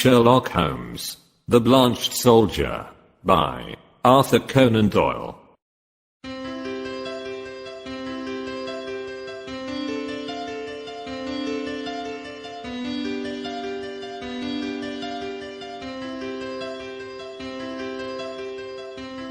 Sherlock Holmes, The Blanched Soldier, by Arthur Conan Doyle.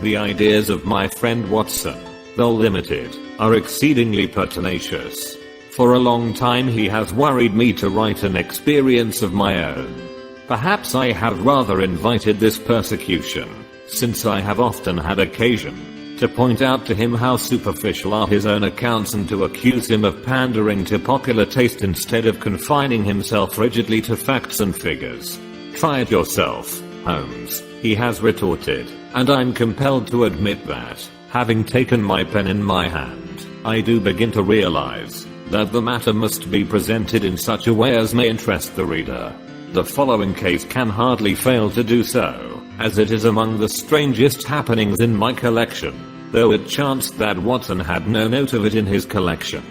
The ideas of my friend Watson, though limited, are exceedingly pertinacious. For a long time he has worried me to write an experience of my own. Perhaps I have rather invited this persecution, since I have often had occasion to point out to him how superficial are his own accounts and to accuse him of pandering to popular taste instead of confining himself rigidly to facts and figures. Try it yourself, Holmes, he has retorted, and I'm compelled to admit that, having taken my pen in my hand, I do begin to realize that the matter must be presented in such a way as may interest the reader. The following case can hardly fail to do so, as it is among the strangest happenings in my collection, though it chanced that Watson had no note of it in his collection.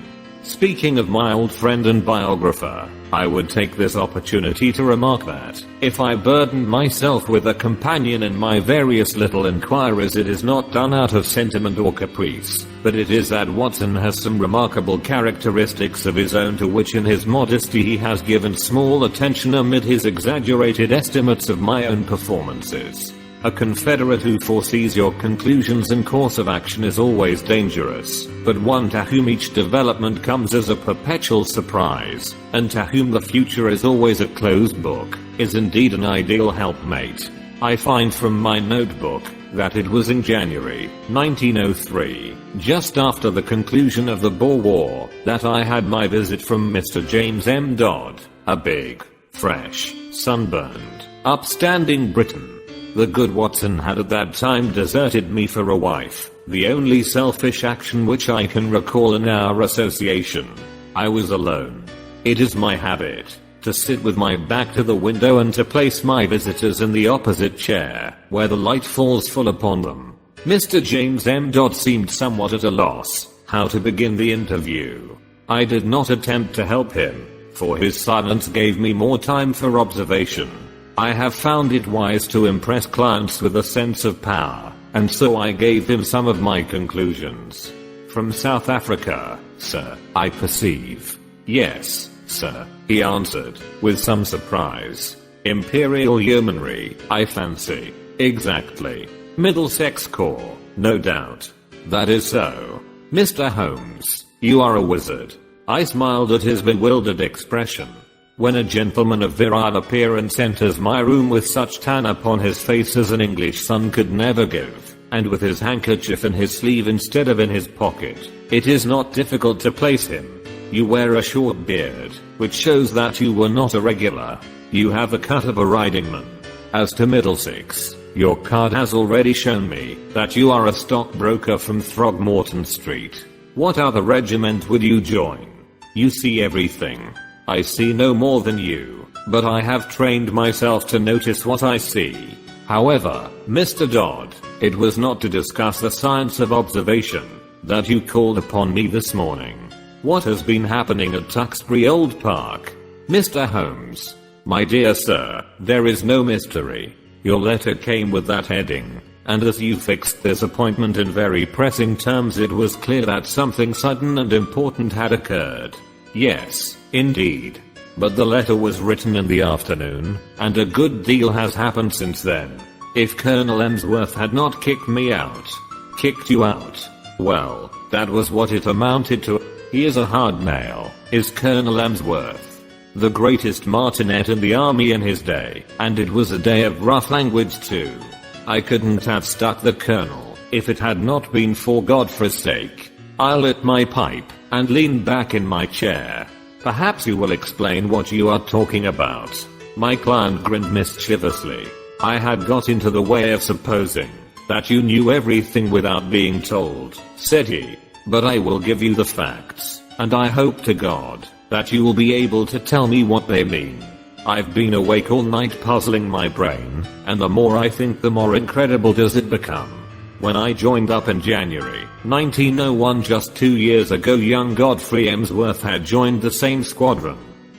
Speaking of my old friend and biographer, I would take this opportunity to remark that, if I burden myself with a companion in my various little inquiries, it is not done out of sentiment or caprice, but it is that Watson has some remarkable characteristics of his own to which in his modesty he has given small attention amid his exaggerated estimates of my own performances. A confederate who foresees your conclusions and course of action is always dangerous, but one to whom each development comes as a perpetual surprise, and to whom the future is always a closed book, is indeed an ideal helpmate. I find from my notebook that it was in January 1903, just after the conclusion of the Boer War, that I had my visit from Mr. James M. Dodd, a big, fresh, sunburned, upstanding Briton. The good Watson had at that time deserted me for a wife, the only selfish action which I can recall in our association. I was alone. It is my habit to sit with my back to the window and to place my visitors in the opposite chair, where the light falls full upon them. Mr. James M. Dodd seemed somewhat at a loss how to begin the interview. I did not attempt to help him, for his silence gave me more time for observation. I have found it wise to impress clients with a sense of power, and so I gave him some of my conclusions. From South Africa, sir, I perceive. Yes, sir, he answered, with some surprise. Imperial Yeomanry, I fancy. Exactly. Middlesex Corps, no doubt. That is so. Mr. Holmes, you are a wizard. I smiled at his bewildered expression. When a gentleman of virile appearance enters my room with such tan upon his face as an English sun could never give, and with his handkerchief in his sleeve instead of in his pocket, it is not difficult to place him. You wear a short beard, which shows that you were not a regular. You have the cut of a ridingman. As to Middlesex, your card has already shown me that you are a stockbroker from Throgmorton Street. What other regiment would you join? You see everything. I see no more than you, but I have trained myself to notice what I see. However, Mr. Dodd, it was not to discuss the science of observation that you called upon me this morning. What has been happening at Tewkesbury Old Park? Mr. Holmes, my dear sir, there is no mystery. Your letter came with that heading, and as you fixed this appointment in very pressing terms, it was clear that something sudden and important had occurred. Yes, indeed. But the letter was written in the afternoon, and a good deal has happened since then. If Colonel Emsworth had not kicked me out. Kicked you out? Well, that was what it amounted to. He is a hard nail, is Colonel Emsworth. The greatest martinet in the army in his day, and it was a day of rough language too. I couldn't have stuck the colonel, if it had not been for Godfrey's sake. I lit my pipe, and leaned back in my chair. Perhaps you will explain what you are talking about. My client grinned mischievously. I had got into the way of supposing that you knew everything without being told, said he. But I will give you the facts, and I hope to God that you will be able to tell me what they mean. I've been awake all night puzzling my brain, and the more I think the more incredible does it become. When I joined up in January 1901, just 2 years ago, young Godfrey Emsworth had joined the same squadron.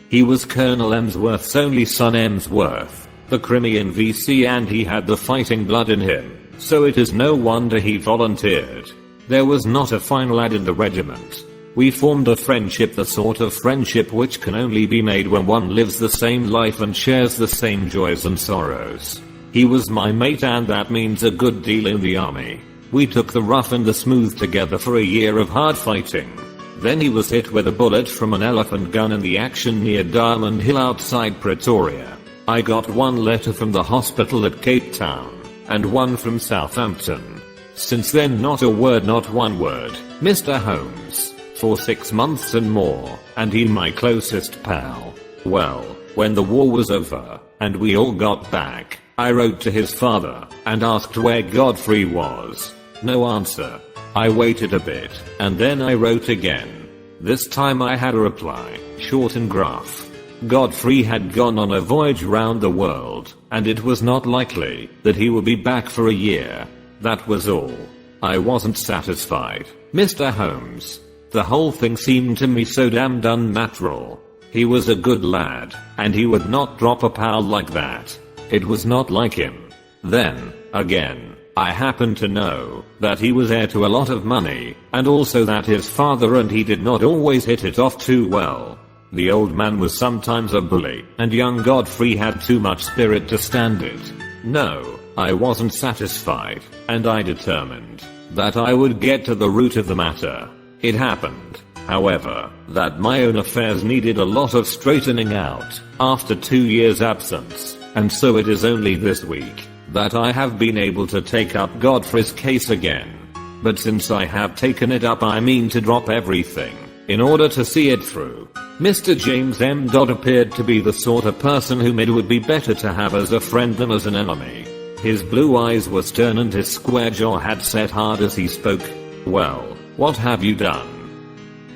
He was Colonel Emsworth's only son. Emsworth the Crimean VC, and he had the fighting blood in him, so it is no wonder he volunteered. There was not a fine lad in the regiment. We formed a friendship, the sort of friendship which can only be made when one lives the same life and shares the same joys and sorrows. He was my mate, and that means a good deal in the army. We took the rough and the smooth together for a year of hard fighting. Then he was hit with a bullet from an elephant gun in the action near Diamond Hill outside Pretoria. I got one letter from the hospital at Cape Town, and one from Southampton. Since then, not a word, not one word, Mr. Holmes. For 6 months and more, and he my closest pal. Well, when the war was over, and we all got back, I wrote to his father, and asked where Godfrey was. No answer. I waited a bit, and then I wrote again. This time I had a reply, short and gruff. Godfrey had gone on a voyage round the world, and it was not likely that he would be back for a year. That was all. I wasn't satisfied, Mr. Holmes. The whole thing seemed to me so damned unnatural. He was a good lad, and he would not drop a pal like that. It was not like him. Then, again, I happened to know that he was heir to a lot of money, and also that his father and he did not always hit it off too well. The old man was sometimes a bully, and young Godfrey had too much spirit to stand it. No, I wasn't satisfied, and I determined that I would get to the root of the matter. It happened, however, that my own affairs needed a lot of straightening out after 2 years' absence, and so it is only this week that I have been able to take up Godfrey's case again. But since I have taken it up, I mean to drop everything in order to see it through. Mr. James M. appeared to be the sort of person whom it would be better to have as a friend than as an enemy. His blue eyes were stern and his square jaw had set hard as he spoke. Well, what have you done?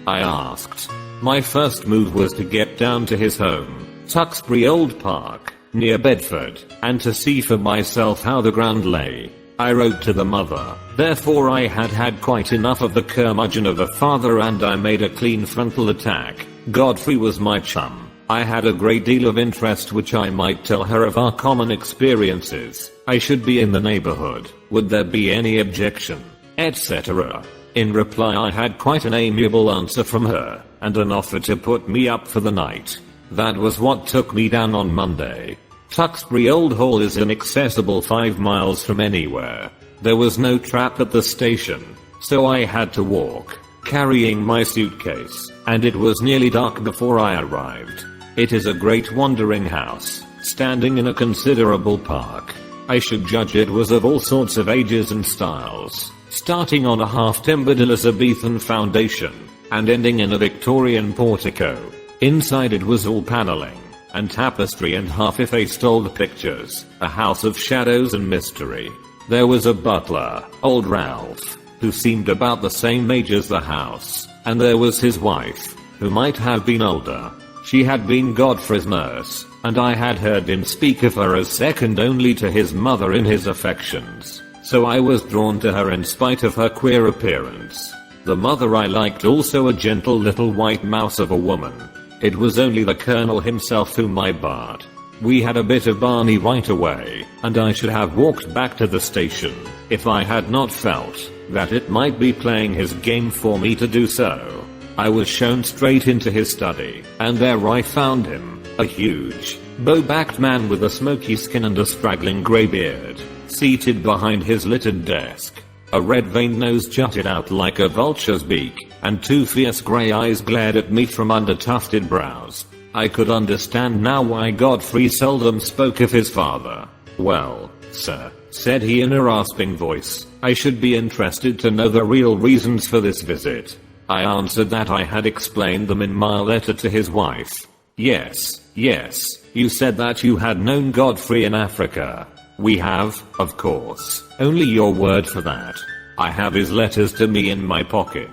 I asked. My first move was to get down to his home, Tuxbury Old Park, near Bedford, and to see for myself how the ground lay. I wrote to the mother, therefore I had had quite enough of the curmudgeon of a father, and I made a clean frontal attack. Godfrey was my chum. I had a great deal of interest which I might tell her of our common experiences. I should be in the neighborhood. Would there be any objection? Etc. In reply, I had quite an amiable answer from her, and an offer to put me up for the night. That was what took me down on Monday. Tuxbury Old Hall is inaccessible 5 miles from anywhere. There was no trap at the station, so I had to walk, carrying my suitcase, and it was nearly dark before I arrived. It is a great wandering house, standing in a considerable park. I should judge it was of all sorts of ages and styles, starting on a half-timbered Elizabethan foundation, and ending in a Victorian portico. Inside it was all paneling, and tapestry and half-effaced old pictures, a house of shadows and mystery. There was a butler, old Ralph, who seemed about the same age as the house, and there was his wife, who might have been older. She had been Godfrey's nurse, and I had heard him speak of her as second only to his mother in his affections, so I was drawn to her in spite of her queer appearance. The mother I liked, also a gentle little white mouse of a woman. It was only the colonel himself whom I barred. We had a bit of Barney right away, and I should have walked back to the station if I had not felt that it might be playing his game for me to do so. I was shown straight into his study, and there I found him, a huge, bow-backed man with a smoky skin and a straggling grey beard, seated behind his littered desk. A red-veined nose jutted out like a vulture's beak, and 2 fierce grey eyes glared at me from under tufted brows. I could understand now why Godfrey seldom spoke of his father. Well, sir, said he in a rasping voice, I should be interested to know the real reasons for this visit. I answered that I had explained them in my letter to his wife. Yes, you said that you had known Godfrey in Africa. We have, of course, only your word for that. I have his letters to me in my pocket.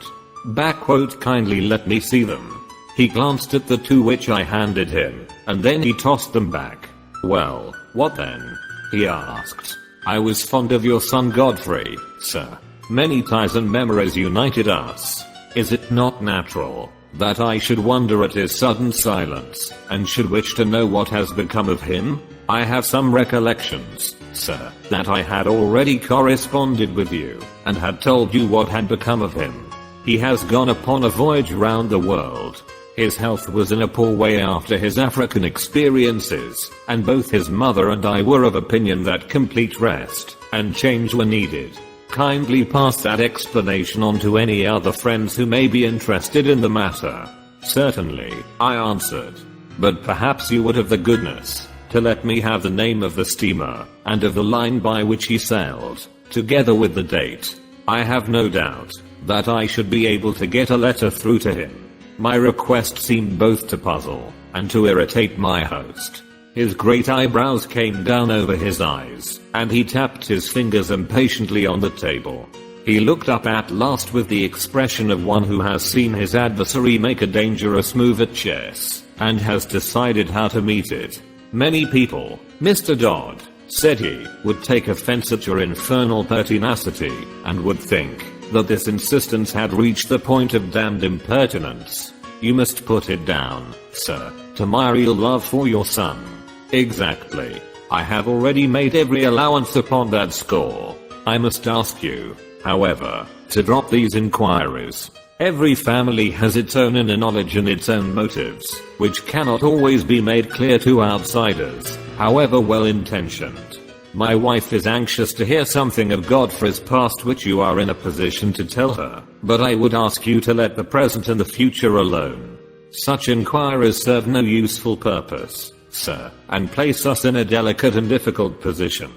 Kindly let me see them. He glanced at the 2 which I handed him, and then he tossed them back. Well, what then? He asked. I was fond of your son Godfrey, sir. Many ties and memories united us. Is it not natural that I should wonder at his sudden silence, and should wish to know what has become of him? I have some recollections, sir, that I had already corresponded with you, and had told you what had become of him. He has gone upon a voyage round the world. His health was in a poor way after his African experiences, and both his mother and I were of opinion that complete rest and change were needed. Kindly pass that explanation on to any other friends who may be interested in the matter. Certainly, I answered. But perhaps you would have the goodness to let me have the name of the steamer, and of the line by which he sailed, together with the date. I have no doubt that I should be able to get a letter through to him. My request seemed both to puzzle and to irritate my host. His great eyebrows came down over his eyes, and he tapped his fingers impatiently on the table. He looked up at last with the expression of one who has seen his adversary make a dangerous move at chess, and has decided how to meet it. Many people, Mr. Dodd, said he, would take offense at your infernal pertinacity, and would think that this insistence had reached the point of damned impertinence. You must put it down, sir, to my real love for your son. Exactly. I have already made every allowance upon that score. I must ask you, however, to drop these inquiries. Every family has its own inner knowledge and its own motives, which cannot always be made clear to outsiders, however well intentioned. My wife is anxious to hear something of Godfrey's past which you are in a position to tell her, but I would ask you to let the present and the future alone. Such inquiries serve no useful purpose, sir, and place us in a delicate and difficult position.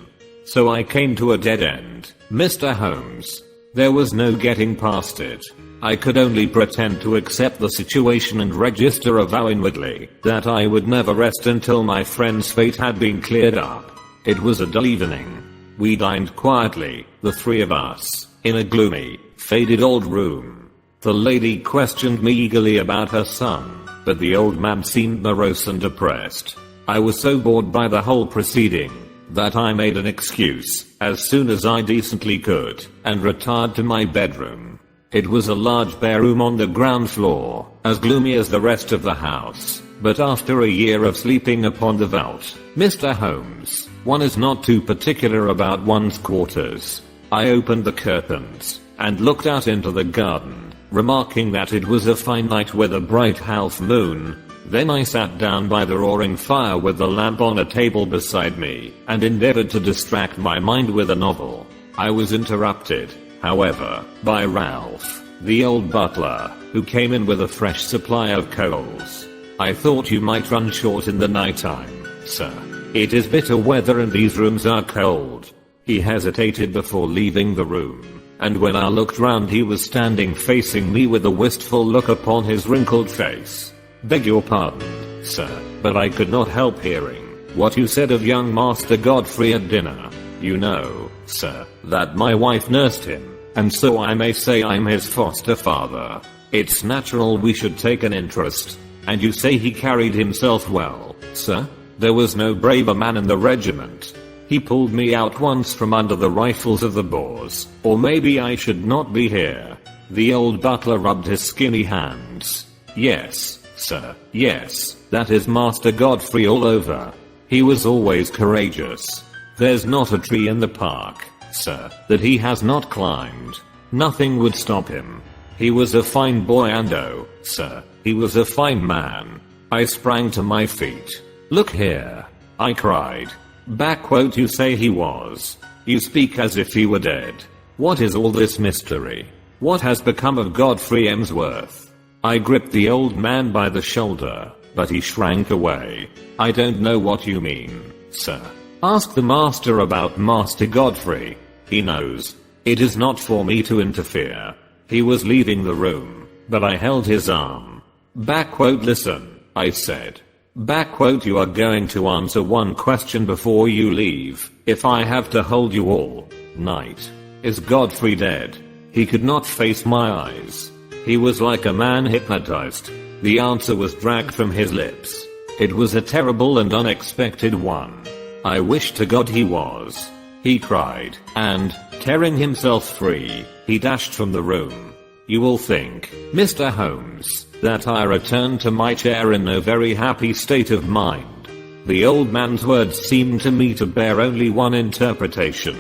So I came to a dead end, Mr. Holmes. There was no getting past it. I could only pretend to accept the situation and register a vow inwardly that I would never rest until my friend's fate had been cleared up. It was a dull evening. We dined quietly, the three of us, in a gloomy, faded old room. The lady questioned me eagerly about her son, but the old man seemed morose and depressed. I was so bored by the whole proceeding that I made an excuse, as soon as I decently could, and retired to my bedroom. It was a large bare room on the ground floor, as gloomy as the rest of the house, but after a year of sleeping upon the veldt, Mr. Holmes, one is not too particular about one's quarters. I opened the curtains, and looked out into the garden, remarking that it was a fine night with a bright half moon. Then I sat down by the roaring fire with the lamp on a table beside me, and endeavored to distract my mind with a novel. I was interrupted, however, by Ralph, the old butler, who came in with a fresh supply of coals. I thought you might run short in the nighttime, sir. It is bitter weather and these rooms are cold. He hesitated before leaving the room, and when I looked round he was standing facing me with a wistful look upon his wrinkled face. Beg your pardon, sir, but I could not help hearing what you said of young Master Godfrey at dinner. You know, sir, that my wife nursed him, and so I may say I'm his foster father. It's natural we should take an interest. And you say he carried himself well, sir? There was no braver man in the regiment. He pulled me out once from under the rifles of the Boers, or maybe I should not be here. The old butler rubbed his skinny hands. Yes, sir, yes, that is Master Godfrey all over. He was always courageous. There's not a tree in the park, sir, that he has not climbed. Nothing would stop him. He was a fine boy and oh, sir, he was a fine man. I sprang to my feet. Look here, I cried. Backquote, you say he was. You speak as if he were dead. What is all this mystery? What has become of Godfrey Emsworth? I gripped the old man by the shoulder, but he shrank away. I don't know what you mean, sir. Ask the master about Master Godfrey. He knows. It is not for me to interfere. He was leaving the room, but I held his arm. Backquote, listen, I said. Backquote, you are going to answer one question before you leave. If I have to hold you all night. Is Godfrey dead? He could not face my eyes. He was like a man hypnotized. The answer was dragged from his lips. It was a terrible and unexpected one. I wish to God he was. He cried, and, tearing himself free, he dashed from the room. You will think, Mr. Holmes, that I returned to my chair in no very happy state of mind. The old man's words seemed to me to bear only one interpretation.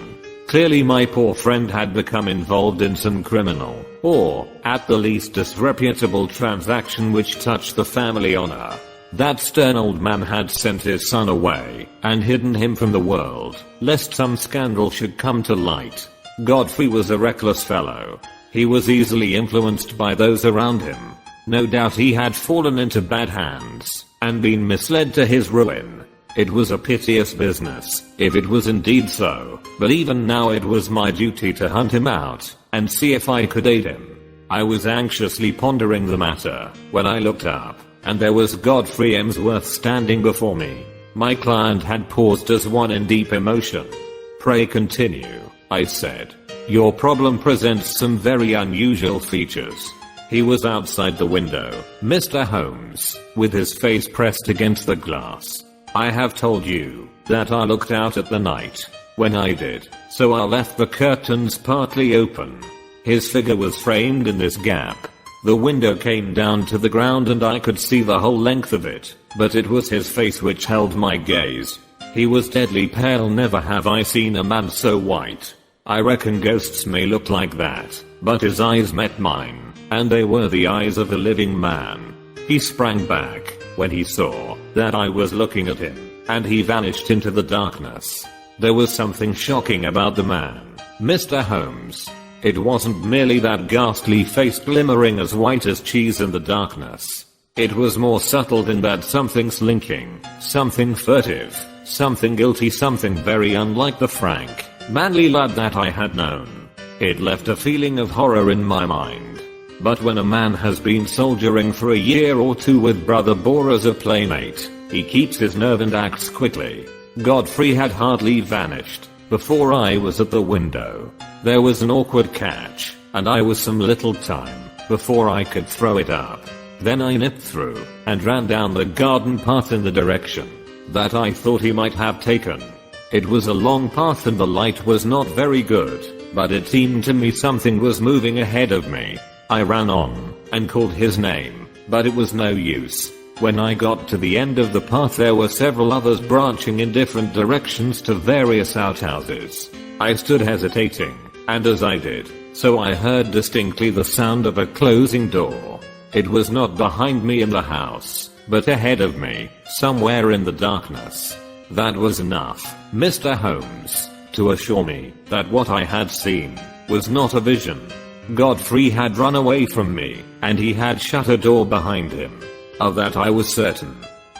Clearly my poor friend had become involved in some criminal, or, at the least, disreputable transaction which touched the family honor. That stern old man had sent his son away, and hidden him from the world, lest some scandal should come to light. Godfrey was a reckless fellow. He was easily influenced by those around him. No doubt he had fallen into bad hands, and been misled to his ruin. It was a piteous business, if it was indeed so, but even now it was my duty to hunt him out, and see if I could aid him. I was anxiously pondering the matter, when I looked up, and there was Godfrey Emsworth standing before me. My client had paused as one in deep emotion. "Pray continue," I said. "Your problem presents some very unusual features." He was outside the window, Mr. Holmes, with his face pressed against the glass. "I have told you that I looked out at the night. When I did so, I left the curtains partly open. His figure was framed in this gap. The window came down to the ground and I could see the whole length of it, but it was his face which held my gaze. He was deadly pale. Never have I seen a man so white. I reckon ghosts may look like that, but his eyes met mine, and they were the eyes of a living man. He sprang back when he saw that I was looking at him, and he vanished into the darkness. There was something shocking about the man, Mr. Holmes. It wasn't merely that ghastly face glimmering as white as cheese in the darkness. It was more subtle than that. Something slinking, something furtive, something guilty, something very unlike the frank, manly lad that I had known. It left a feeling of horror in my mind. But when a man has been soldiering for a year or two with Brother Boar as a playmate, he keeps his nerve and acts quickly. Godfrey had hardly vanished before I was at the window. There was an awkward catch, and I was some little time before I could throw it up. Then I nipped through and ran down the garden path in the direction that I thought he might have taken. It was a long path and the light was not very good, but it seemed to me something was moving ahead of me. I ran on and called his name, but it was no use. When I got to the end of the path, there were several others branching in different directions to various outhouses. I stood hesitating, and as I did so, I heard distinctly the sound of a closing door. It was not behind me in the house, but ahead of me, somewhere in the darkness. That was enough, Mr. Holmes, to assure me that what I had seen was not a vision. Godfrey had run away from me, and he had shut a door behind him. Of that I was certain.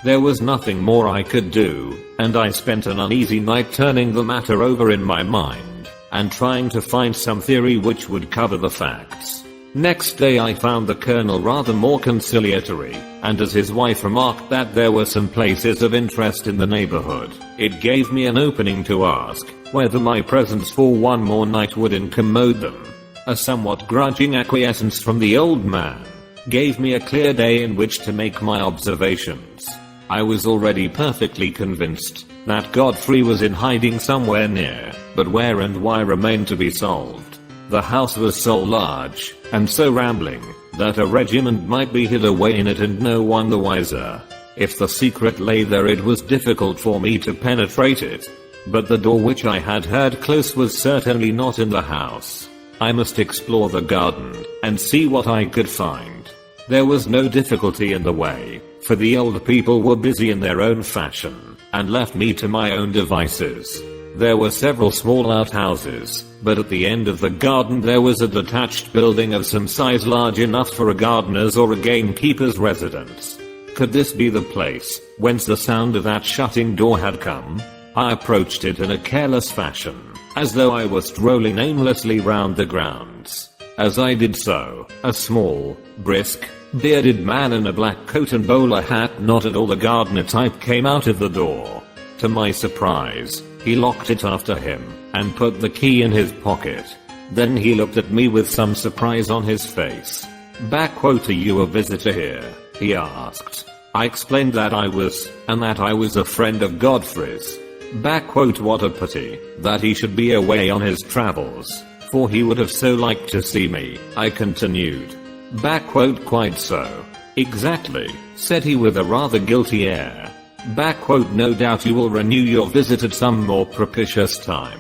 There was nothing more I could do, and I spent an uneasy night turning the matter over in my mind, and trying to find some theory which would cover the facts. Next day I found the Colonel rather more conciliatory, and as his wife remarked that there were some places of interest in the neighborhood, it gave me an opening to ask whether my presence for one more night would incommode them. A somewhat grudging acquiescence from the old man gave me a clear day in which to make my observations. I was already perfectly convinced that Godfrey was in hiding somewhere near, but where and why remained to be solved. The house was so large, and so rambling, that a regiment might be hid away in it and no one the wiser. If the secret lay there, it was difficult for me to penetrate it. But the door which I had heard close was certainly not in the house. I must explore the garden and see what I could find. There was no difficulty in the way, for the old people were busy in their own fashion, and left me to my own devices. There were several small outhouses, but at the end of the garden there was a detached building of some size large enough for a gardener's or a gamekeeper's residence. Could this be the place whence the sound of that shutting door had come? I approached it in a careless fashion, as though I was strolling aimlessly round the grounds. As I did so, a small, brisk, bearded man in a black coat and bowler hat, not at all the gardener type, came out of the door. To my surprise, he locked it after him, and put the key in his pocket. Then he looked at me with some surprise on his face. "Are you a visitor here?" he asked. I explained that I was, and that I was a friend of Godfrey's. "What a pity that he should be away on his travels, for he would have so liked to see me," I continued. "Quite so. Exactly," said he with a rather guilty air. No doubt you will renew your visit at some more propitious time.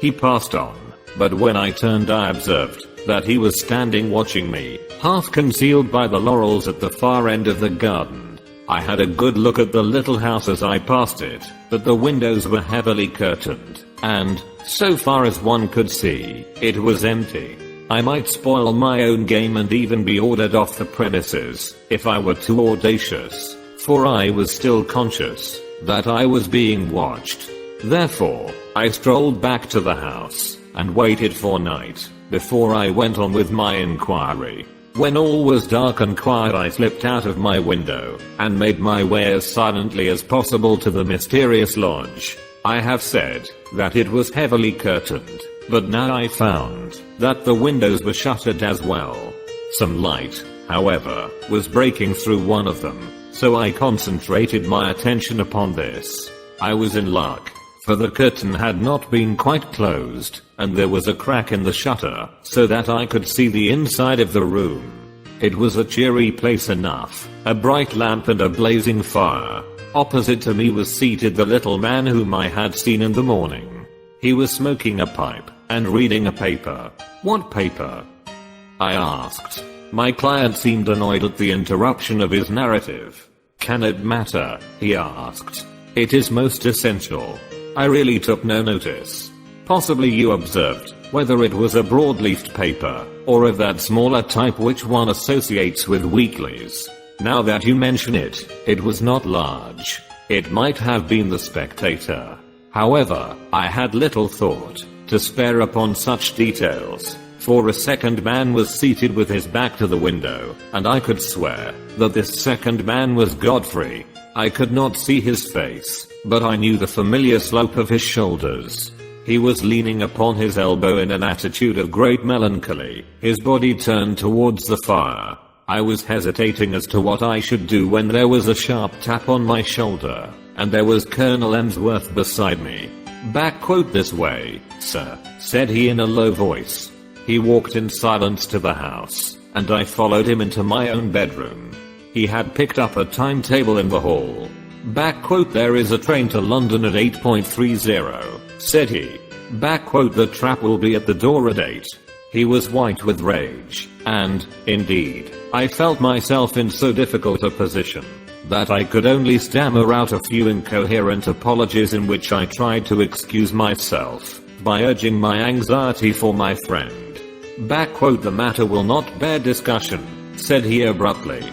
He passed on, but when I turned I observed that he was standing watching me, half concealed by the laurels at the far end of the garden. I had a good look at the little house as I passed it, but the windows were heavily curtained, and, so far as one could see, it was empty. I might spoil my own game and even be ordered off the premises, if I were too audacious, for I was still conscious that I was being watched. Therefore, I strolled back to the house and waited for night before I went on with my inquiry. When all was dark and quiet, I slipped out of my window and made my way as silently as possible to the mysterious lodge. I have said that it was heavily curtained, but now I found that the windows were shuttered as well. Some light, however, was breaking through one of them, so I concentrated my attention upon this. I was in luck, for the curtain had not been quite closed, and there was a crack in the shutter, so that I could see the inside of the room. It was a cheery place enough, a bright lamp and a blazing fire. Opposite to me was seated the little man whom I had seen in the morning. He was smoking a pipe and reading a paper. What paper? I asked. My client seemed annoyed at the interruption of his narrative. Can it matter? He asked. It is most essential. I really took no notice. Possibly you observed whether it was a broad-leafed paper, or of that smaller type which one associates with weeklies. Now that you mention it, it was not large. It might have been the Spectator. However, I had little thought to spare upon such details, for a second man was seated with his back to the window, and I could swear that this second man was Godfrey. I could not see his face, but I knew the familiar slope of his shoulders. He was leaning upon his elbow in an attitude of great melancholy, his body turned towards the fire. I was hesitating as to what I should do when there was a sharp tap on my shoulder, and there was Colonel Emsworth beside me. This way, sir, said he in a low voice. He walked in silence to the house, and I followed him into my own bedroom. He had picked up a timetable in the hall. There is a train to London at 8:30, said he. The trap will be at the door at 8. He was white with rage, and, indeed, I felt myself in so difficult a position that I could only stammer out a few incoherent apologies in which I tried to excuse myself by urging my anxiety for my friend. The matter will not bear discussion, said he abruptly.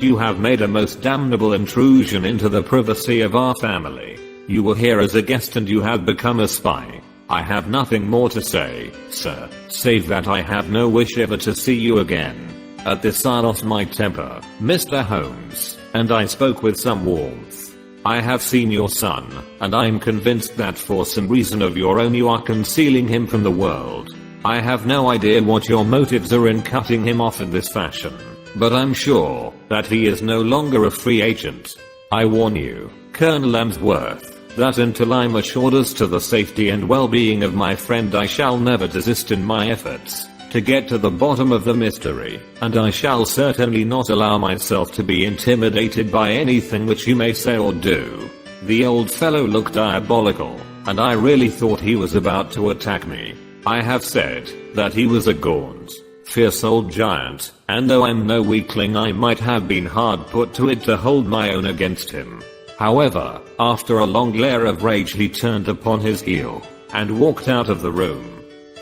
You have made a most damnable intrusion into the privacy of our family. You were here as a guest and you have become a spy. I have nothing more to say, sir, save that I have no wish ever to see you again. At this I lost my temper, Mr. Holmes, and I spoke with some warmth. I have seen your son, and I am convinced that for some reason of your own you are concealing him from the world. I have no idea what your motives are in cutting him off in this fashion, but I'm sure that he is no longer a free agent. I warn you, Colonel Emsworth, that until I'm assured as to the safety and well-being of my friend I shall never desist in my efforts to get to the bottom of the mystery, and I shall certainly not allow myself to be intimidated by anything which you may say or do. The old fellow looked diabolical, and I really thought he was about to attack me. I have said that he was a gaunt, fierce old giant, and though I'm no weakling I might have been hard put to it to hold my own against him. However, after a long glare of rage he turned upon his heel and walked out of the room.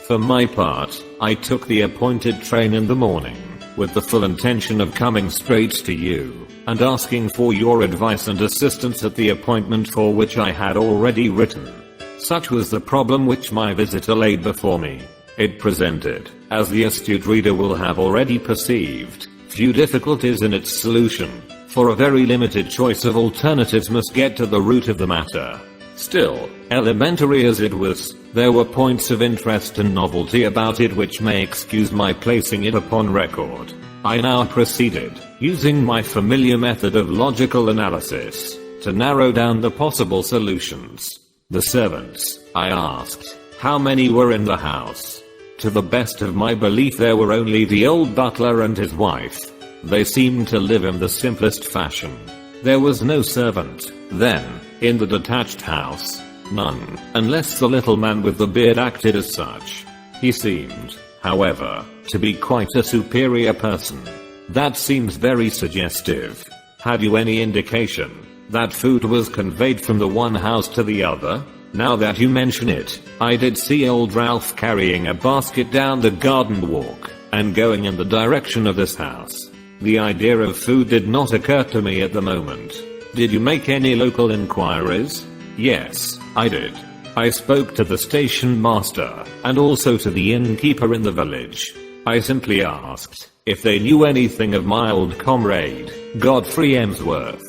For my part, I took the appointed train in the morning, with the full intention of coming straight to you and asking for your advice and assistance at the appointment for which I had already written. Such was the problem which my visitor laid before me. It presented, as the astute reader will have already perceived, few difficulties in its solution, for a very limited choice of alternatives must get to the root of the matter. Still, elementary as it was, there were points of interest and novelty about it which may excuse my placing it upon record. I now proceeded, using my familiar method of logical analysis, to narrow down the possible solutions. The servants, I asked, how many were in the house? To the best of my belief there were only the old butler and his wife. They seemed to live in the simplest fashion. There was no servant, then, in the detached house. None, unless the little man with the beard acted as such. He seemed, however, to be quite a superior person. That seems very suggestive. Had you any indication that food was conveyed from the one house to the other? Now that you mention it, I did see old Ralph carrying a basket down the garden walk and going in the direction of this house. The idea of food did not occur to me at the moment. Did you make any local inquiries? Yes, I did. I spoke to the station master and also to the innkeeper in the village. I simply asked if they knew anything of my old comrade, Godfrey Emsworth.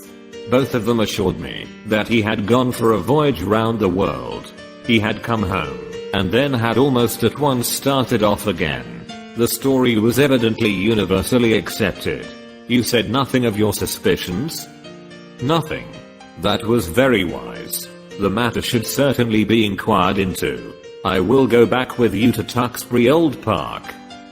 Both of them assured me that he had gone for a voyage round the world. He had come home, and then had almost at once started off again. The story was evidently universally accepted. You said nothing of your suspicions? Nothing. That was very wise. The matter should certainly be inquired into. I will go back with you to Tewkesbury Old Park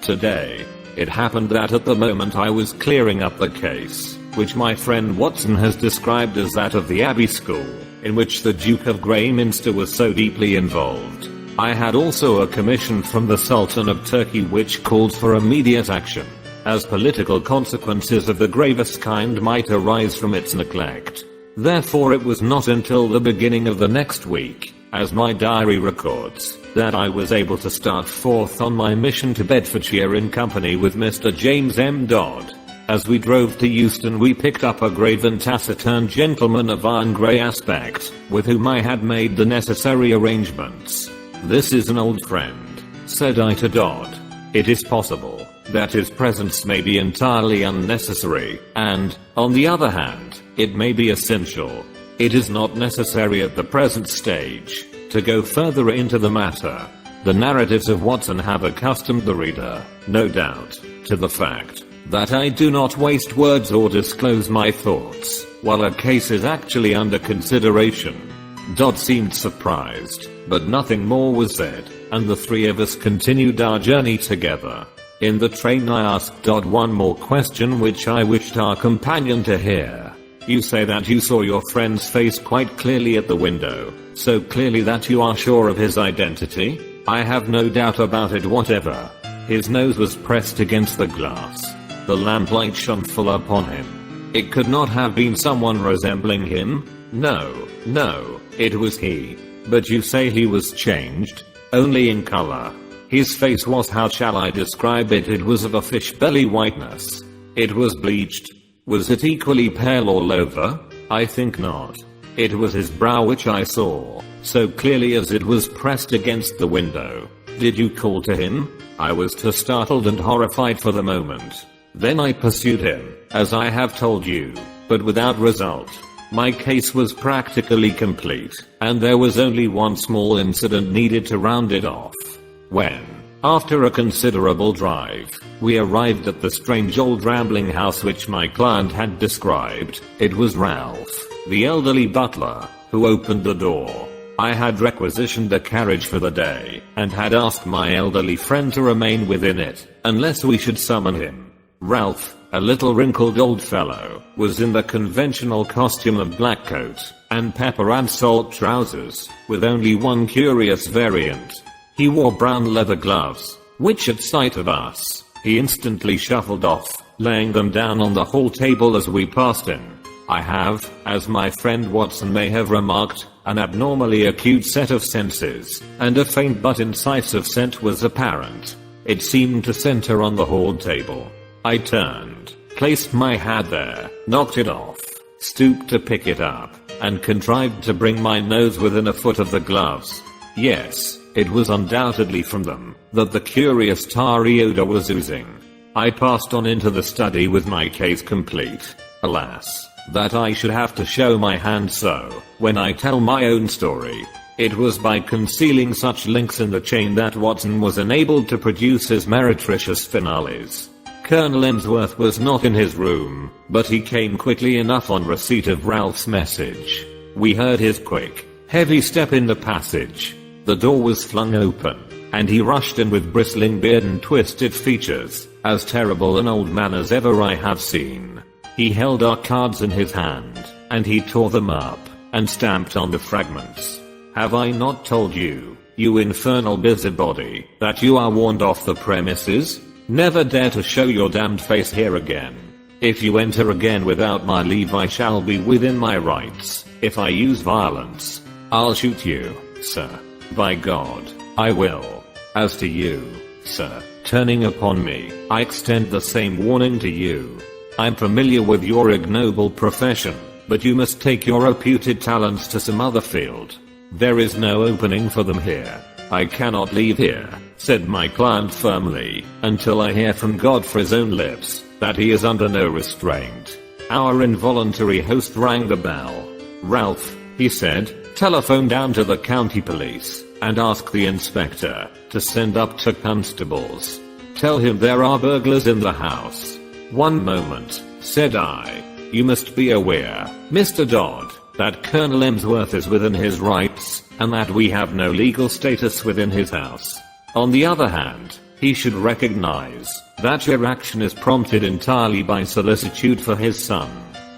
today. It happened that at the moment I was clearing up the case, which my friend Watson has described as that of the Abbey School, in which the Duke of Greyminster was so deeply involved, I had also a commission from the Sultan of Turkey which called for immediate action, as political consequences of the gravest kind might arise from its neglect. Therefore it was not until the beginning of the next week, as my diary records, that I was able to start forth on my mission to Bedfordshire in company with Mr. James M. Dodd. As we drove to Euston we picked up a grave and taciturn gentleman of iron grey aspect, with whom I had made the necessary arrangements. This is an old friend, said I to Dodd. It is possible that his presence may be entirely unnecessary, and, on the other hand, it may be essential. It is not necessary at the present stage to go further into the matter. The narratives of Watson have accustomed the reader, no doubt, to the fact that I do not waste words or disclose my thoughts while a case is actually under consideration. Dodd seemed surprised, but nothing more was said, and the three of us continued our journey together. In the train I asked Dodd one more question which I wished our companion to hear. You say that you saw your friend's face quite clearly at the window, so clearly that you are sure of his identity? I have no doubt about it whatever. His nose was pressed against the glass. The lamplight shone full upon him. It could not have been someone resembling him? No, it was he. But you say he was changed? Only in color. His face was, how shall I describe it? It was of a fish belly whiteness. It was bleached. Was it equally pale all over? I think not. It was his brow which I saw, so clearly as it was pressed against the window. Did you call to him? I was too startled and horrified for the moment. Then I pursued him, as I have told you, but without result. My case was practically complete, and there was only one small incident needed to round it off. When, after a considerable drive, we arrived at the strange old rambling house which my client had described, it was Ralph, the elderly butler, who opened the door. I had requisitioned a carriage for the day, and had asked my elderly friend to remain within it, unless we should summon him. Ralph, a little wrinkled old fellow, was in the conventional costume of black coat and pepper and salt trousers, with only one curious variant. He wore brown leather gloves, which at sight of us, he instantly shuffled off, laying them down on the hall table as we passed him. I have, as my friend Watson may have remarked, an abnormally acute set of senses, and a faint but incisive scent was apparent. It seemed to center on the hall table. I turned, placed my hand there, knocked it off, stooped to pick it up, and contrived to bring my nose within a foot of the gloves. Yes, it was undoubtedly from them that the curious tarry odor was oozing. I passed on into the study with my case complete. Alas, that I should have to show my hand so, when I tell my own story. It was by concealing such links in the chain that Watson was enabled to produce his meretricious finales. Colonel Emsworth was not in his room, but he came quickly enough on receipt of Ralph's message. We heard his quick, heavy step in the passage. The door was flung open, and he rushed in with bristling beard and twisted features, as terrible an old man as ever I have seen. He held our cards in his hand, and he tore them up, and stamped on the fragments. Have I not told you, you infernal busybody, that you are warned off the premises? Never dare to show your damned face here again. If you enter again without my leave, I shall be within my rights. If I use violence, I'll shoot you, sir. By God, I will. As to you, sir, turning upon me, I extend the same warning to you. I'm familiar with your ignoble profession, but you must take your reputed talents to some other field. There is no opening for them here. I cannot leave here, said my client firmly, until I hear from Godfrey's own lips that he is under no restraint. Our involuntary host rang the bell. Ralph, he said, telephone down to the county police and ask the inspector to send up 2 constables. Tell him there are burglars in the house. One moment, said I. You must be aware, Mr. Dodd, that Colonel Emsworth is within his rights, and that we have no legal status within his house. On the other hand, he should recognize that your action is prompted entirely by solicitude for his son.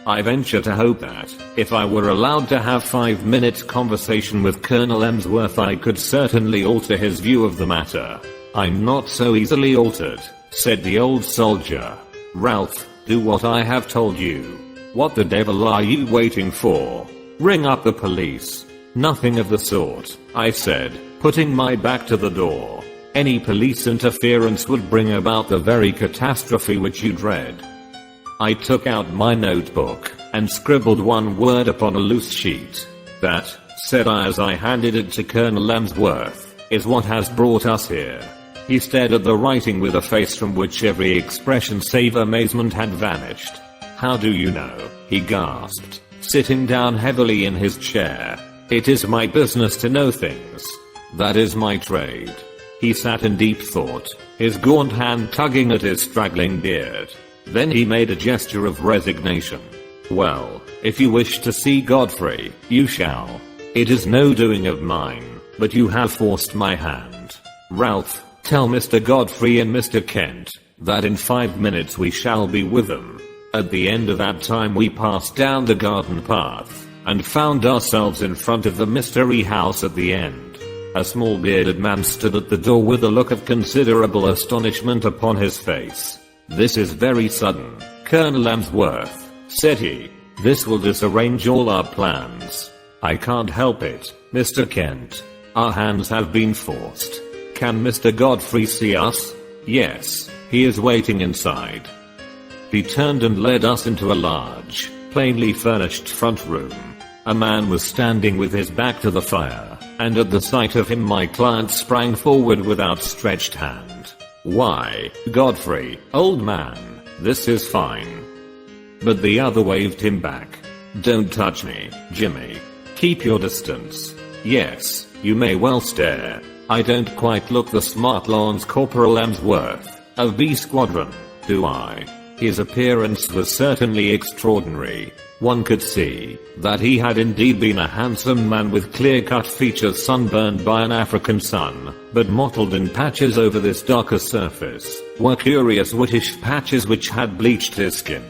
I venture to hope that, if I were allowed to have 5-minute conversation with Colonel Emsworth, I could certainly alter his view of the matter. I'm not so easily altered, said the old soldier. Ralph, do what I have told you. What the devil are you waiting for? Ring up the police. Nothing of the sort, I said, putting my back to the door. Any police interference would bring about the very catastrophe which you dread. I took out my notebook and scribbled one word upon a loose sheet. That, said I as I handed it to Colonel Emsworth, is what has brought us here. He stared at the writing with a face from which every expression save amazement had vanished. How do you know? He gasped, sitting down heavily in his chair. It is my business to know things. That is my trade. He sat in deep thought, his gaunt hand tugging at his straggling beard. Then he made a gesture of resignation. Well, if you wish to see Godfrey, you shall. It is no doing of mine, but you have forced my hand. Ralph, tell Mr. Godfrey and Mr. Kent that in 5 minutes we shall be with them. At the end of that time we passed down the garden path and found ourselves in front of the mystery house at the end. A small bearded man stood at the door with a look of considerable astonishment upon his face. This is very sudden, Colonel Emsworth, said he. This will disarrange all our plans. I can't help it, Mr. Kent. Our hands have been forced. Can Mr. Godfrey see us? Yes, he is waiting inside. He turned and led us into a large, plainly furnished front room. A man was standing with his back to the fire, and at the sight of him my client sprang forward with outstretched hand. Why, Godfrey, old man, this is fine. But the other waved him back. Don't touch me, Jimmy. Keep your distance. Yes, you may well stare. I don't quite look the smart Lance Corporal Emsworth of B Squadron, do I? His appearance was certainly extraordinary. One could see that he had indeed been a handsome man with clear-cut features sunburned by an African sun, but mottled in patches over this darker surface were curious whitish patches which had bleached his skin.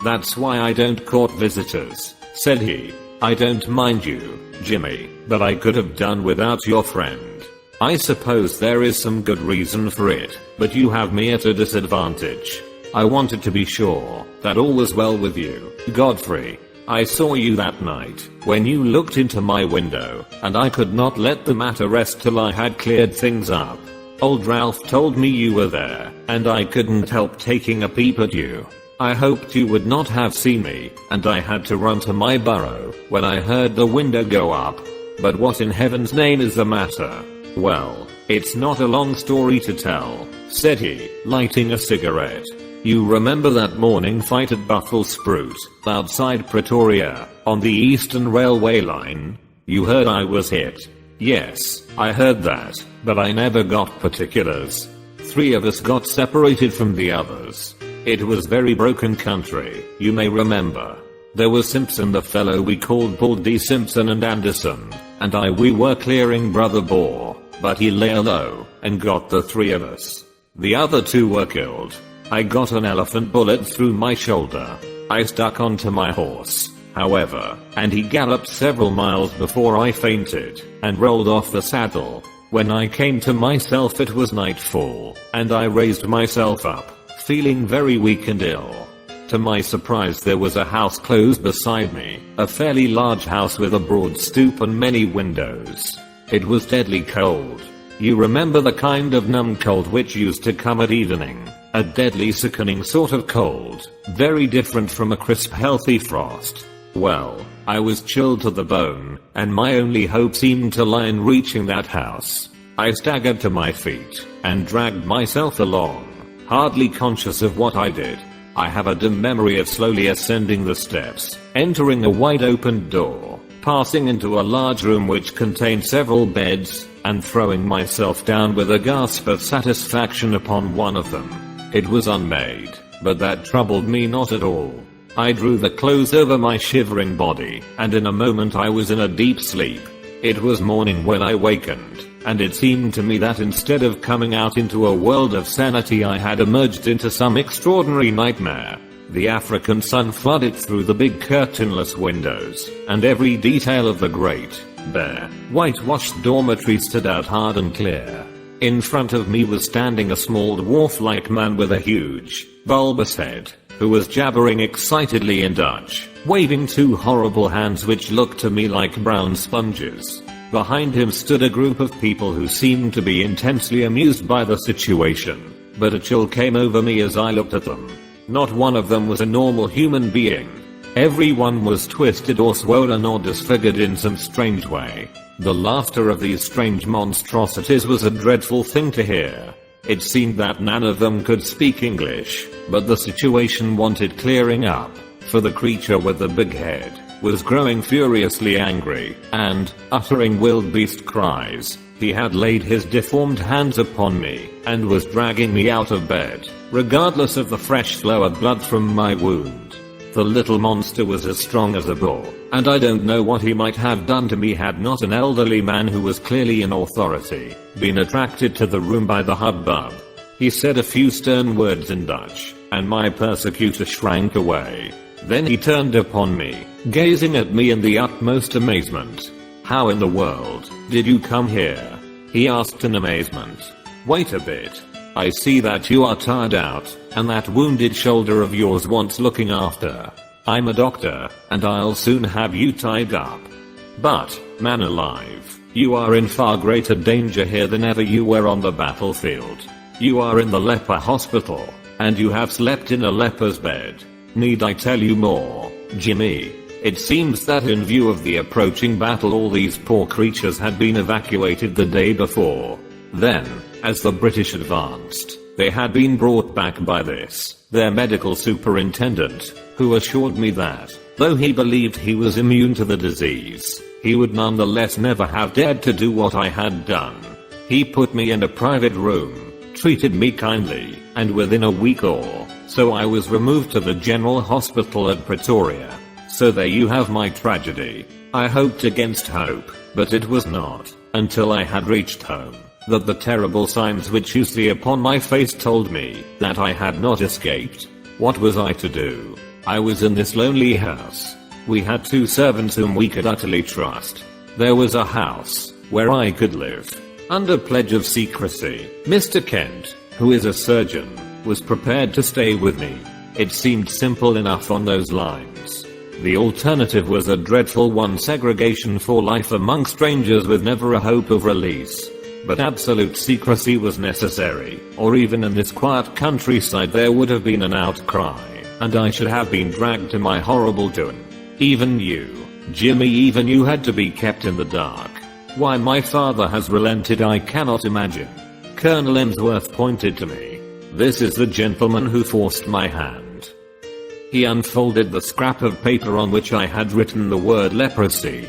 That's why I don't court visitors, said he. I don't mind you, Jimmy, but I could have done without your friend. I suppose there is some good reason for it, but you have me at a disadvantage. I wanted to be sure that all was well with you, Godfrey. I saw you that night when you looked into my window, and I could not let the matter rest till I had cleared things up. Old Ralph told me you were there, and I couldn't help taking a peep at you. I hoped you would not have seen me, and I had to run to my burrow when I heard the window go up. But what in heaven's name is the matter? Well, it's not a long story to tell, said he, lighting a cigarette. You remember that morning fight at Buffalo Spruce, outside Pretoria, on the Eastern Railway line? You heard I was hit. Yes, I heard that, but I never got particulars. 3 of us got separated from the others. It was very broken country, you may remember. There was Simpson, the fellow we called Paul D. Simpson, and Anderson, and we were clearing Brother Boar, but he lay low and got the 3 of us. The other 2 were killed. I got an elephant bullet through my shoulder. I stuck onto my horse, however, and he galloped several miles before I fainted and rolled off the saddle. When I came to myself it was nightfall, and I raised myself up, feeling very weak and ill. To my surprise there was a house close beside me, a fairly large house with a broad stoop and many windows. It was deadly cold. You remember the kind of numb cold which used to come at evening, a deadly sickening sort of cold, very different from a crisp healthy frost. Well, I was chilled to the bone, and my only hope seemed to lie in reaching that house. I staggered to my feet, and dragged myself along, hardly conscious of what I did. I have a dim memory of slowly ascending the steps, entering a wide open door, passing into a large room which contained several beds, and throwing myself down with a gasp of satisfaction upon one of them. It was unmade, but that troubled me not at all. I drew the clothes over my shivering body, and in a moment I was in a deep sleep. It was morning when I wakened, and it seemed to me that instead of coming out into a world of sanity I had emerged into some extraordinary nightmare. The African sun flooded through the big curtainless windows, and every detail of the great, bare, whitewashed dormitory stood out hard and clear. In front of me was standing a small dwarf-like man with a huge, bulbous head, who was jabbering excitedly in Dutch, waving two horrible hands which looked to me like brown sponges. Behind him stood a group of people who seemed to be intensely amused by the situation, but a chill came over me as I looked at them. Not one of them was a normal human being. Everyone was twisted or swollen or disfigured in some strange way. The laughter of these strange monstrosities was a dreadful thing to hear. It seemed that none of them could speak English, but the situation wanted clearing up, for the creature with the big head was growing furiously angry, and, uttering wildebeest cries, he had laid his deformed hands upon me, and was dragging me out of bed, regardless of the fresh flow of blood from my wound. The little monster was as strong as a bull, and I don't know what he might have done to me had not an elderly man who was clearly in authority been attracted to the room by the hubbub. He said a few stern words in Dutch, and my persecutor shrank away. Then he turned upon me, gazing at me in the utmost amazement. "How in the world did you come here?" he asked in amazement. "Wait a bit. I see that you are tired out, and that wounded shoulder of yours wants looking after. I'm a doctor, and I'll soon have you tied up. But, man alive, you are in far greater danger here than ever you were on the battlefield. You are in the leper hospital, and you have slept in a leper's bed. Need I tell you more, Jimmy?" It seems that in view of the approaching battle all these poor creatures had been evacuated the day before. Then, as the British advanced, they had been brought back by their medical superintendent, who assured me that, though he believed he was immune to the disease, he would nonetheless never have dared to do what I had done. He put me in a private room, treated me kindly, and within a week or so I was removed to the General Hospital at Pretoria. So there you have my tragedy. I hoped against hope, but it was not until I had reached home that the terrible signs which you see upon my face told me that I had not escaped. What was I to do? I was in this lonely house. We had two servants whom we could utterly trust. There was a house where I could live under pledge of secrecy. Mr. Kent, who is a surgeon, was prepared to stay with me. It seemed simple enough on those lines. The alternative was a dreadful one, segregation for life among strangers with never a hope of release. But absolute secrecy was necessary, or even in this quiet countryside there would have been an outcry, and I should have been dragged to my horrible doom. Even you, Jimmy, even you had to be kept in the dark. Why my father has relented I cannot imagine. Colonel Emsworth pointed to me. "This is the gentleman who forced my hand." He unfolded the scrap of paper on which I had written the word leprosy.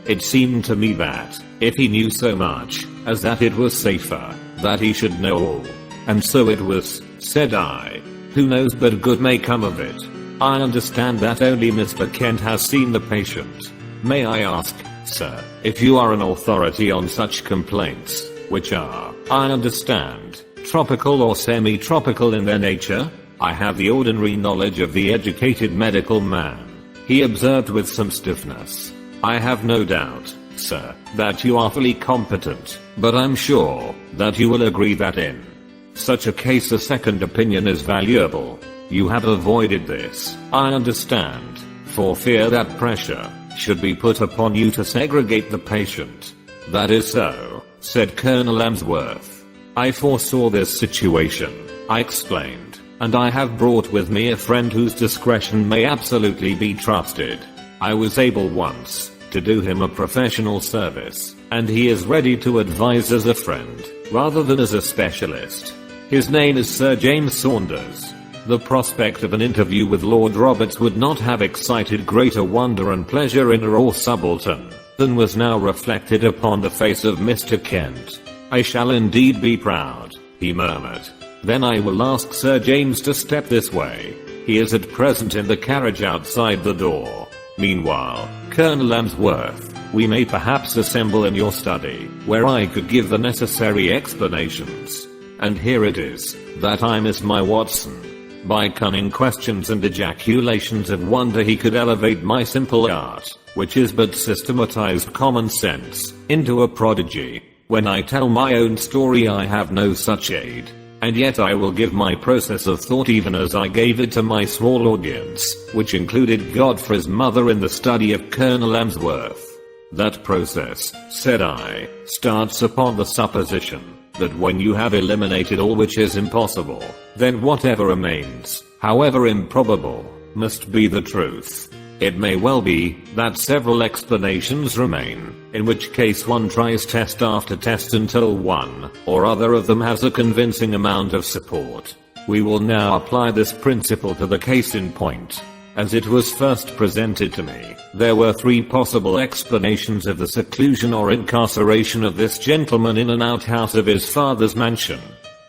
It seemed to me that, if he knew so much as that, it was safer that he should know all. "And so it was," said I. "Who knows but good may come of it. I understand that only Mr. Kent has seen the patient. May I ask, sir, if you are an authority on such complaints, which are, I understand, tropical or semi-tropical in their nature?" I have the ordinary knowledge of the educated medical man, he observed with some stiffness. I have no doubt, sir, that you are fully competent, but I'm sure that you will agree that in such a case a second opinion is valuable. You have avoided this, I understand, for fear that pressure should be put upon you to segregate the patient. That is so, said Colonel Emsworth. I foresaw this situation, I explained, and I have brought with me a friend whose discretion may absolutely be trusted. I was able once to do him a professional service, and he is ready to advise as a friend, rather than as a specialist. His name is Sir James Saunders. The prospect of an interview with Lord Roberts would not have excited greater wonder and pleasure in a raw subaltern than was now reflected upon the face of Mr. Kent. I shall indeed be proud, he murmured. Then I will ask Sir James to step this way. He is at present in the carriage outside the door. Meanwhile, Colonel Emsworth, we may perhaps assemble in your study, where I could give the necessary explanations. And here it is, that I miss my Watson. By cunning questions and ejaculations of wonder he could elevate my simple art, which is but systematized common sense, into a prodigy. When I tell my own story I have no such aid. And yet I will give my process of thought even as I gave it to my small audience, which included Godfrey's mother in the study of Colonel Emsworth. That process, said I, starts upon the supposition that when you have eliminated all which is impossible, then whatever remains, however improbable, must be the truth. It may well be that several explanations remain, in which case one tries test after test until one or other of them has a convincing amount of support. We will now apply this principle to the case in point. As it was first presented to me, there were three possible explanations of the seclusion or incarceration of this gentleman in an outhouse of his father's mansion.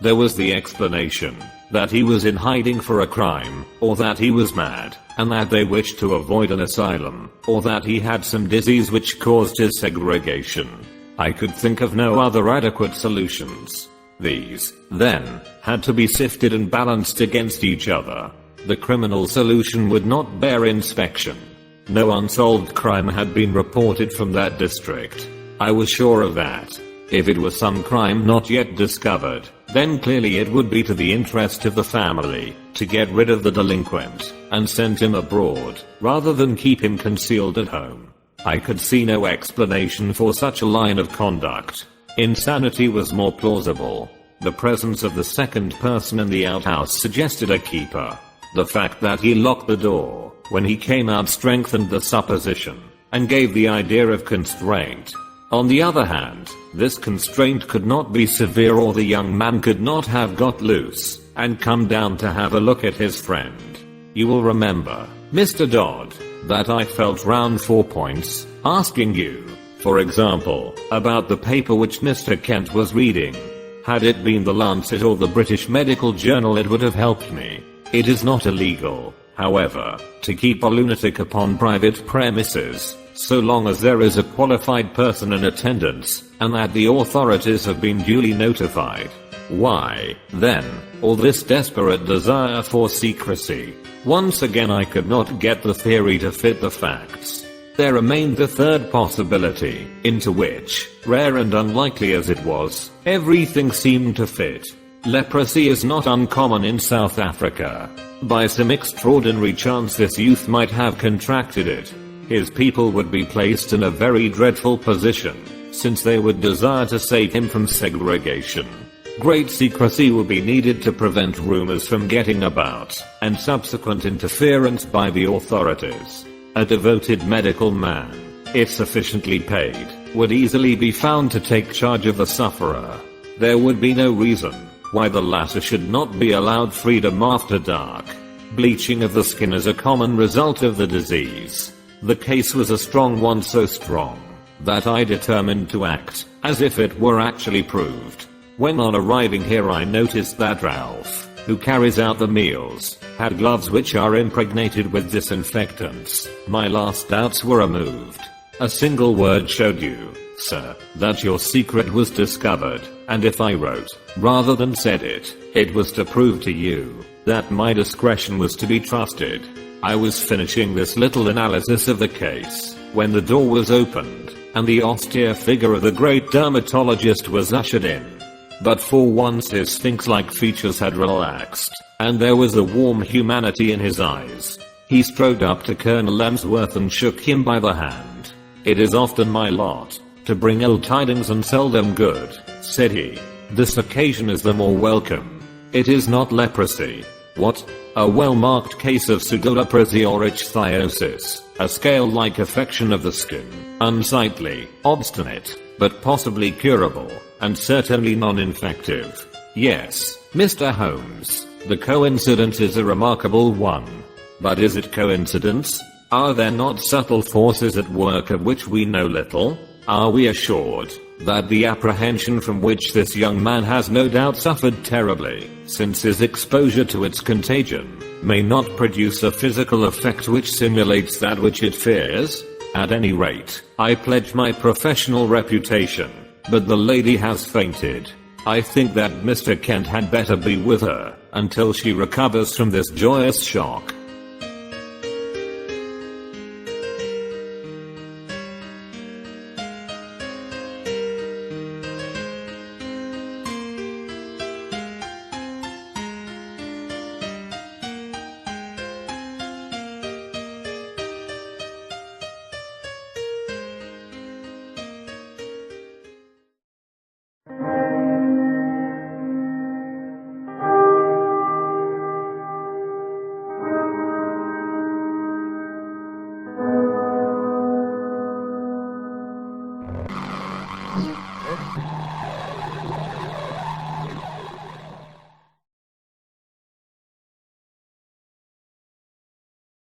There was the explanation that he was in hiding for a crime, or that he was mad, and that they wished to avoid an asylum, or that he had some disease which caused his segregation. I could think of no other adequate solutions. These, then, had to be sifted and balanced against each other. The criminal solution would not bear inspection. No unsolved crime had been reported from that district. I was sure of that. If it was some crime not yet discovered, then clearly it would be to the interest of the family to get rid of the delinquent and send him abroad, rather than keep him concealed at home. I could see no explanation for such a line of conduct. Insanity was more plausible. The presence of the second person in the outhouse suggested a keeper. The fact that he locked the door when he came out strengthened the supposition and gave the idea of constraint. On the other hand, this constraint could not be severe, or the young man could not have got loose and come down to have a look at his friend. You will remember, Mr. Dodd, that I felt round 4 points, asking you, for example, about the paper which Mr. Kent was reading. Had it been the Lancet or the British Medical Journal it would have helped me. It is not illegal, however, to keep a lunatic upon private premises, so long as there is a qualified person in attendance, and that the authorities have been duly notified. Why, then, all this desperate desire for secrecy? Once again I could not get the theory to fit the facts. There remained the third possibility, into which, rare and unlikely as it was, everything seemed to fit. Leprosy is not uncommon in South Africa. By some extraordinary chance this youth might have contracted it. His people would be placed in a very dreadful position, since they would desire to save him from segregation. Great secrecy will be needed to prevent rumors from getting about, and subsequent interference by the authorities. A devoted medical man, if sufficiently paid, would easily be found to take charge of the sufferer. There would be no reason why the latter should not be allowed freedom after dark. Bleaching of the skin is a common result of the disease. The case was a strong one, so strong that I determined to act as if it were actually proved. When on arriving here I noticed that Ralph, who carries out the meals, had gloves which are impregnated with disinfectants. My last doubts were removed. A single word showed you, sir, that your secret was discovered, and if I wrote, rather than said it, it was to prove to you that my discretion was to be trusted. I was finishing this little analysis of the case when the door was opened, and the austere figure of the great dermatologist was ushered in. But for once his sphinx-like features had relaxed, and there was a warm humanity in his eyes. He strode up to Colonel Lemsworth and shook him by the hand. "It is often my lot to bring ill tidings and seldom good," said he. "This occasion is the more welcome. It is not leprosy." "What?" "A well-marked case of pseudoleprosy or ichthyosis, a scale-like affection of the skin, unsightly, obstinate, but possibly curable, and certainly non-infective." "Yes, Mr. Holmes, the coincidence is a remarkable one. But is it coincidence? Are there not subtle forces at work of which we know little? Are we assured that the apprehension from which this young man has no doubt suffered terribly since his exposure to its contagion may not produce a physical effect which simulates that which it fears? At any rate, I pledge my professional reputation, but the lady has fainted. I think that Mr. Kent had better be with her until she recovers from this joyous shock."